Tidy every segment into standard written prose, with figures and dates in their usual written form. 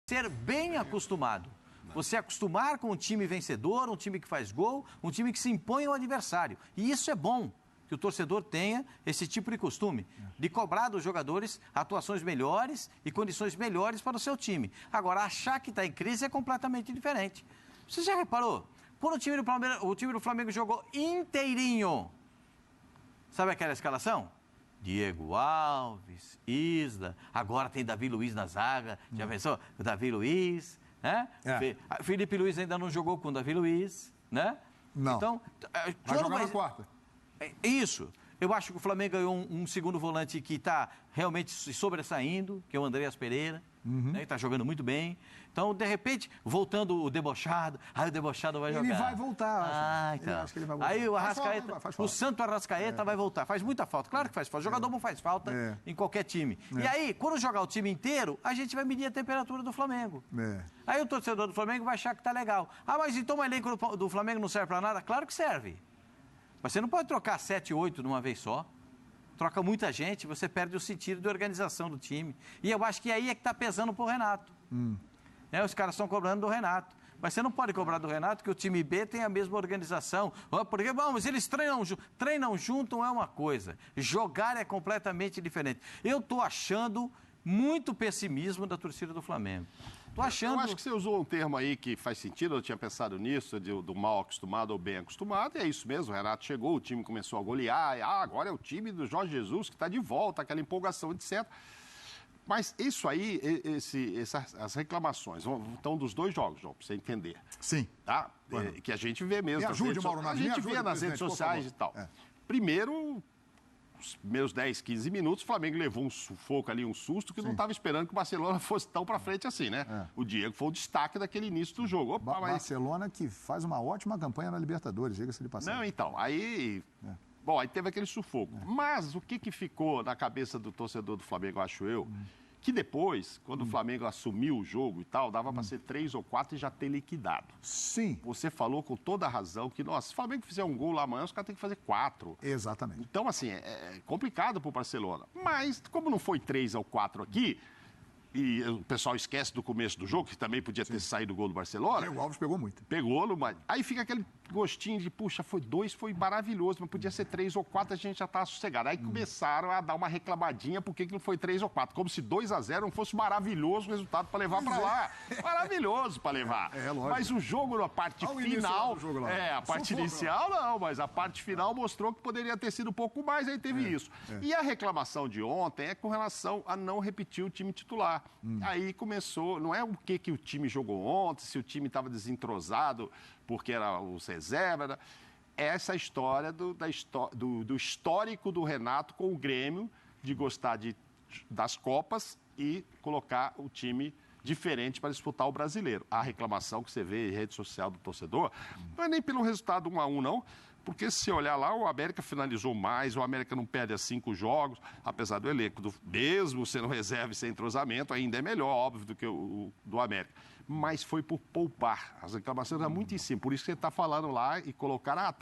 ser bem acostumado. Você acostumar com um time vencedor, um time que faz gol, um time que se impõe ao adversário. E isso é bom, que o torcedor tenha esse tipo de costume, de cobrar dos jogadores atuações melhores e condições melhores para o seu time. Agora, achar que está em crise é completamente diferente. Você já reparou? Quando o time do Flamengo jogou inteirinho, sabe aquela escalação? Diego Alves, Isla, agora tem Davi Luiz na zaga, já pensou? O Davi Luiz, né? Felipe Luiz ainda não jogou com o Davi Luiz, né? Não. Então, vai jogar na quarta. Isso. Eu acho que o Flamengo ganhou um segundo volante que está realmente se sobressaindo, que é o Andreas Pereira, né? Está jogando muito bem. Então, de repente, voltando o debochado, aí o debochado vai jogar. Ele vai voltar, acho. Então. Acho que ele vai voltar. Aí o Arrascaeta, o Santo Arrascaeta vai voltar. Faz muita falta, claro que faz falta. O jogador não faz falta em qualquer time. E aí, quando jogar o time inteiro, a gente vai medir a temperatura do Flamengo. Aí o torcedor do Flamengo vai achar que tá legal. Ah, mas então o elenco do Flamengo não serve para nada? Claro que serve. Mas você não pode trocar 7, 8 de uma vez só. Troca muita gente, você perde o sentido de organização do time. E eu acho que aí é que está pesando pro Renato. Os caras estão cobrando do Renato. Mas você não pode cobrar do Renato que o time B tem a mesma organização. Porque, mas eles treinam junto, é uma coisa. Jogar é completamente diferente. Eu estou achando muito pessimismo da torcida do Flamengo. Tô achando... Eu acho que você usou um termo aí que faz sentido, eu tinha pensado nisso, do mal acostumado ao bem acostumado, e é isso mesmo, o Renato chegou, o time começou a golear, agora é o time do Jorge Jesus que está de volta, aquela empolgação, etc. Mas isso aí, as reclamações, estão dos dois jogos, João, para você entender. Sim. Tá? Que a gente vê mesmo. Me ajude, Mauro, a gente vê nas redes sociais e tal. Primeiro... Os primeiros 10, 15 minutos, o Flamengo levou um sufoco ali, um susto, que não estava esperando que o Barcelona fosse tão para frente assim, né? O Diego foi o destaque daquele início do jogo. Opa, Barcelona que faz uma ótima campanha na Libertadores, diga-se de passagem. Não, então, aí... Bom, aí teve aquele sufoco. Mas o que ficou na cabeça do torcedor do Flamengo, acho eu, que depois, quando o Flamengo assumiu o jogo e tal, dava para ser 3 ou 4 e já ter liquidado. Sim. Você falou com toda a razão que, nossa, se o Flamengo fizer um gol lá amanhã, os caras têm que fazer 4. Exatamente. Então, assim, é complicado para o Barcelona. Mas, como não foi 3 ou 4 aqui, e o pessoal esquece do começo do jogo, que também podia ter saído o gol do Barcelona. O Alves pegou muito. Pegou, mas aí fica aquele gostinho de, puxa, foi 2, foi maravilhoso, mas podia ser 3 ou 4, a gente já tá sossegado. Aí começaram a dar uma reclamadinha, por que não foi 3 ou 4? Como se 2-0 não fosse maravilhoso o resultado para levar para lá. Maravilhoso para levar. Lógico. Mas o jogo, na parte final... a parte inicial não, mas a parte final mostrou que poderia ter sido um pouco mais, aí teve isso. E a reclamação de ontem é com relação a não repetir o time titular. Aí começou, não é o que o time jogou ontem, se o time estava desentrosado porque era os reservas, é essa história do histórico do Renato com o Grêmio, de gostar das Copas e colocar o time diferente para disputar o brasileiro. A reclamação que você vê em rede social do torcedor não é nem pelo resultado 1-1, não. Porque se olhar lá, o América finalizou mais, o América não perde a 5 jogos, apesar do elenco, mesmo sendo reserva e sem entrosamento, ainda é melhor, óbvio, do que o do América. Mas foi por poupar. As reclamações eram muito em cima. Por isso que você está falando lá e colocar,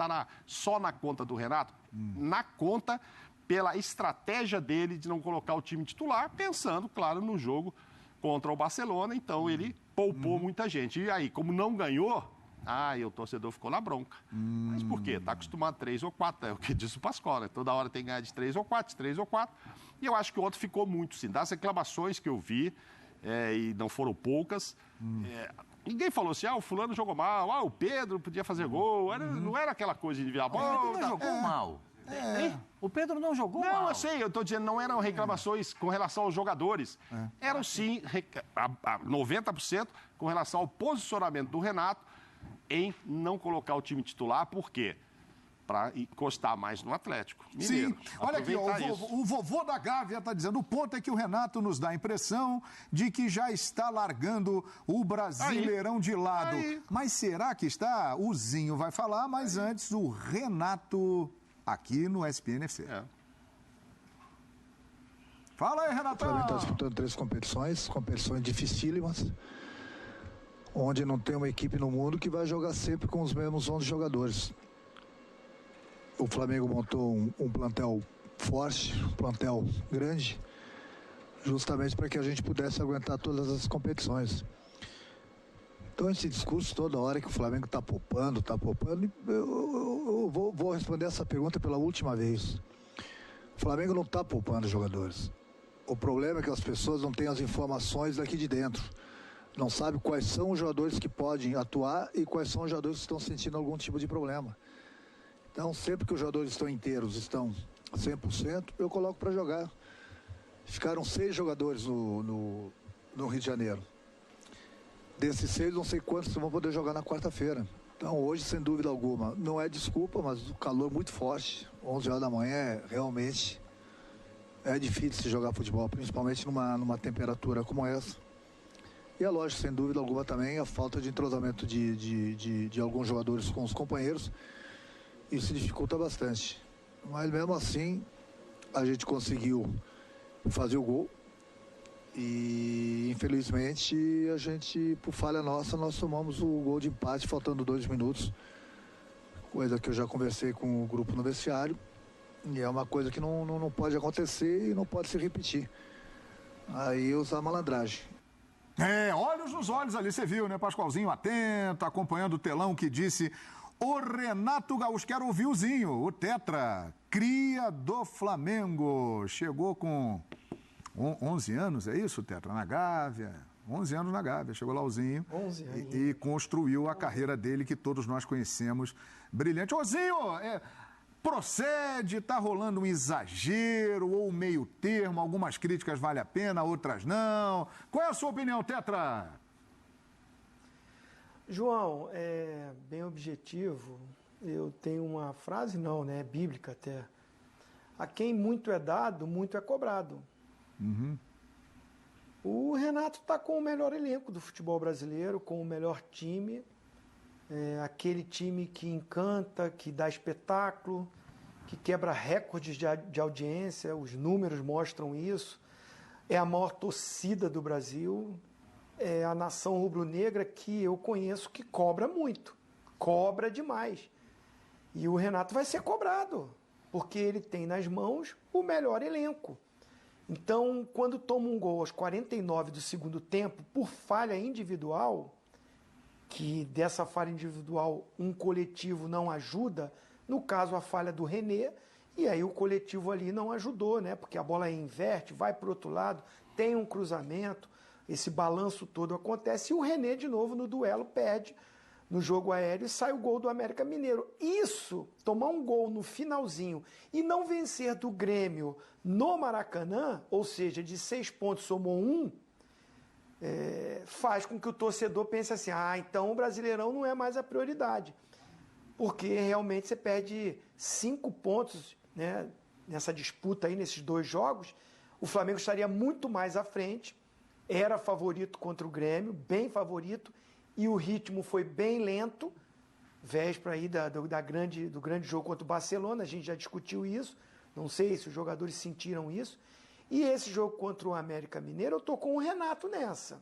só na conta do Renato? Na conta, pela estratégia dele de não colocar o time titular, pensando, claro, no jogo contra o Barcelona. Então, ele poupou muita gente. E aí, como não ganhou... e o torcedor ficou na bronca. Mas por quê? Está acostumado a 3 ou 4, é o que disse o Pascoal, né? Toda hora tem que ganhar de 3 ou 4, de 3 ou 4. E eu acho que ontem ficou muito, sim. Das reclamações que eu vi, e não foram poucas, ninguém falou assim, o fulano jogou mal, o Pedro podia fazer gol, não era aquela coisa de virar bola. O Pedro não jogou mal. O Pedro não jogou mal. Não, eu sei, eu estou dizendo, não eram reclamações com relação aos jogadores. Eram, sim, 90% com relação ao posicionamento do Renato, em não colocar o time titular, por quê? Para encostar mais no Atlético Mineiro. Sim, olha aqui, o vovô da Gávea está dizendo, o ponto é que o Renato nos dá a impressão de que já está largando o Brasileirão de lado. Mas será que está? O Zinho vai falar, mas antes o Renato aqui no SPN-FC. Fala aí, Renato. O Flamengo está disputando 3 competições dificílimas, onde não tem uma equipe no mundo que vai jogar sempre com os mesmos 11 jogadores. O Flamengo montou um plantel forte, um plantel grande, justamente para que a gente pudesse aguentar todas as competições. Então, esse discurso toda hora que o Flamengo está poupando, eu vou responder essa pergunta pela última vez. O Flamengo não está poupando jogadores. O problema é que as pessoas não têm as informações daqui de dentro. Não sabem quais são os jogadores que podem atuar e quais são os jogadores que estão sentindo algum tipo de problema. Então, sempre que os jogadores estão inteiros, estão 100%, eu coloco para jogar. Ficaram 6 jogadores no Rio de Janeiro. Desses 6, não sei quantos vão poder jogar na quarta-feira. Então, hoje, sem dúvida alguma, não é desculpa, mas o calor muito forte. 11 horas da manhã, realmente, é difícil se jogar futebol, principalmente numa temperatura como essa. E é lógico, sem dúvida alguma, também a falta de entrosamento de alguns jogadores com os companheiros. Isso dificulta bastante. Mas, mesmo assim, a gente conseguiu fazer o gol. E infelizmente a gente, por falha nossa, nós tomamos o gol de empate faltando 2 minutos, coisa que eu já conversei com o grupo no vestiário, e é uma coisa que não pode acontecer e não pode se repetir. Aí usar malandragem. Olhos nos olhos ali, você viu, né? Pascoalzinho atento, acompanhando o telão que disse o Renato Gaúcho. Quero ouvir o Zinho, o Tetra, cria do Flamengo. Chegou com 11 anos, é isso, Tetra? Na Gávea, 11 anos na Gávea, chegou lá o Zinho 11 anos. E construiu a carreira dele que todos nós conhecemos, brilhante. Ô Zinho, procede, tá rolando um exagero ou um meio termo, algumas críticas valem a pena, outras não. Qual é a sua opinião, Tetra? João, bem objetivo, eu tenho uma frase, bíblica até. A quem muito é dado, muito é cobrado. Uhum. O Renato está com o melhor elenco do futebol brasileiro, com o melhor time, aquele time que encanta, que dá espetáculo, que quebra recordes de audiência, os números mostram isso, é a maior torcida do Brasil, é a nação rubro-negra que eu conheço que cobra muito, cobra demais. E o Renato vai ser cobrado, porque ele tem nas mãos o melhor elenco. Então, quando toma um gol aos 49 do segundo tempo, por falha individual, que dessa falha individual um coletivo não ajuda, no caso a falha do René, e aí o coletivo ali não ajudou, né? Porque a bola inverte, vai para o outro lado, tem um cruzamento, esse balanço todo acontece, e o René de novo no duelo perde no jogo aéreo e sai o gol do América Mineiro. Isso, tomar um gol no finalzinho e não vencer do Grêmio no Maracanã, ou seja, de 6 pontos somou 1, faz com que o torcedor pense assim, então o Brasileirão não é mais a prioridade. Porque realmente você perde 5 pontos, né, nessa disputa aí, nesses 2 jogos, o Flamengo estaria muito mais à frente, era favorito contra o Grêmio, bem favorito, e o ritmo foi bem lento, véspera aí do grande jogo contra o Barcelona, a gente já discutiu isso, não sei se os jogadores sentiram isso, e esse jogo contra o América Mineiro, eu tô com o Renato nessa.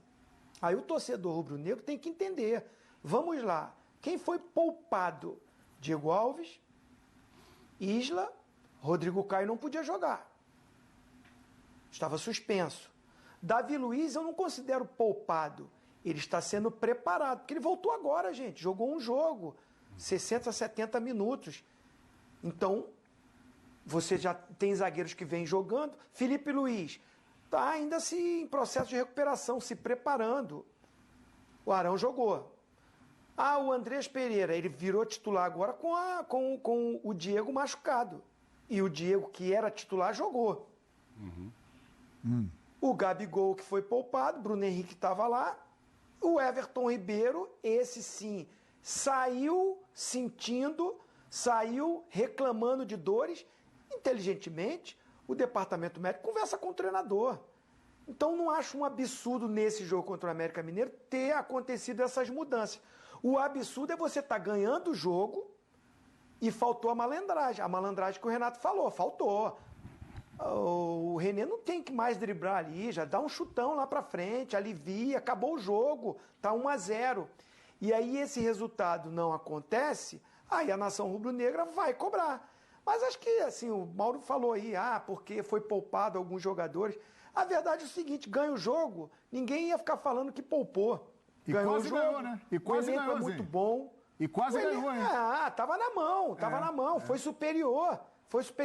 Aí o torcedor rubro-negro tem que entender, vamos lá, quem foi poupado? Diego Alves, Isla, Rodrigo Caio não podia jogar, estava suspenso. Davi Luiz eu não considero poupado, ele está sendo preparado, porque ele voltou agora, gente, jogou um jogo, 60, 70 minutos. Então, você já tem zagueiros que vêm jogando. Felipe Luiz está ainda em processo de recuperação, se preparando. O Arão jogou. O Andrés Pereira, ele virou titular agora com o Diego machucado. E o Diego, que era titular, jogou. O Gabigol, que foi poupado, Bruno Henrique estava lá. O Everton Ribeiro, esse sim, saiu sentindo, saiu reclamando de dores. Inteligentemente, o departamento médico conversa com o treinador. Então, não acho um absurdo nesse jogo contra o América Mineiro ter acontecido essas mudanças. O absurdo é você estar ganhando o jogo e faltou a malandragem. A malandragem que o Renato falou, faltou. O René não tem que mais driblar ali, já dá um chutão lá para frente, alivia, acabou o jogo, tá 1-0. E aí esse resultado não acontece, aí a nação rubro-negra vai cobrar. Mas acho que, assim, o Mauro falou aí, porque foi poupado alguns jogadores. A verdade é o seguinte, ganha o jogo, ninguém ia ficar falando que poupou. E ganhou quase o jogo, ganhou, né? E quase o elenco ganhou, é muito bom. E quase ganhou, hein? Tava na mão, foi superior.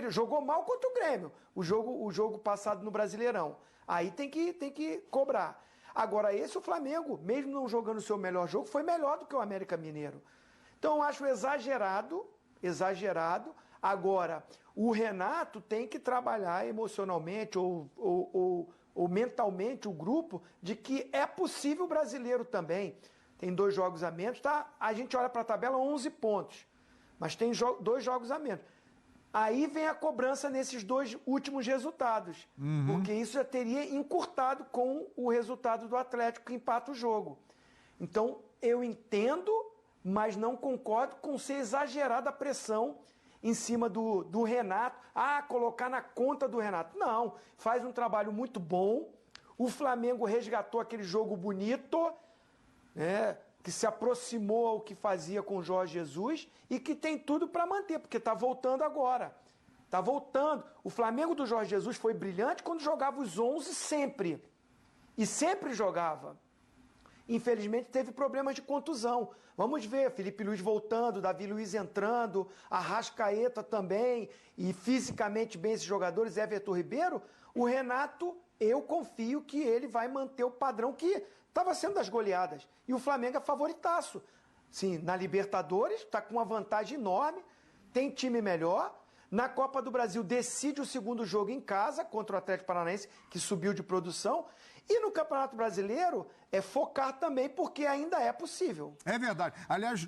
Jogou mal contra o Grêmio, o jogo passado no Brasileirão. Aí tem que cobrar. Agora, o Flamengo, mesmo não jogando o seu melhor jogo, foi melhor do que o América Mineiro. Então, eu acho exagerado. Agora, o Renato tem que trabalhar emocionalmente ou mentalmente o grupo de que é possível o brasileiro também. Tem 2 jogos a menos, tá? A gente olha para a tabela, 11 pontos. Mas tem 2 jogos a menos. Aí vem a cobrança nesses 2 últimos resultados. Porque isso já teria encurtado com o resultado do Atlético que empata o jogo. Então, eu entendo, mas não concordo com ser exagerada a pressão em cima do Renato. Colocar na conta do Renato. Não, faz um trabalho muito bom. O Flamengo resgatou aquele jogo bonito, né, que se aproximou ao que fazia com o Jorge Jesus e que tem tudo para manter, porque está voltando agora. Está voltando. O Flamengo do Jorge Jesus foi brilhante quando jogava os 11 sempre. E sempre jogava. Infelizmente teve problemas de contusão. Vamos ver, Felipe Luiz voltando, Davi Luiz entrando, Arrascaeta também, e fisicamente bem esses jogadores, Everton Ribeiro. O Renato, eu confio que ele vai manter o padrão que estava sendo das goleadas. E o Flamengo é favoritaço. Sim, na Libertadores, está com uma vantagem enorme, tem time melhor. Na Copa do Brasil, decide o segundo jogo em casa contra o Atlético Paranaense, que subiu de produção. E no Campeonato Brasileiro, é focar também, porque ainda é possível. É verdade. Aliás,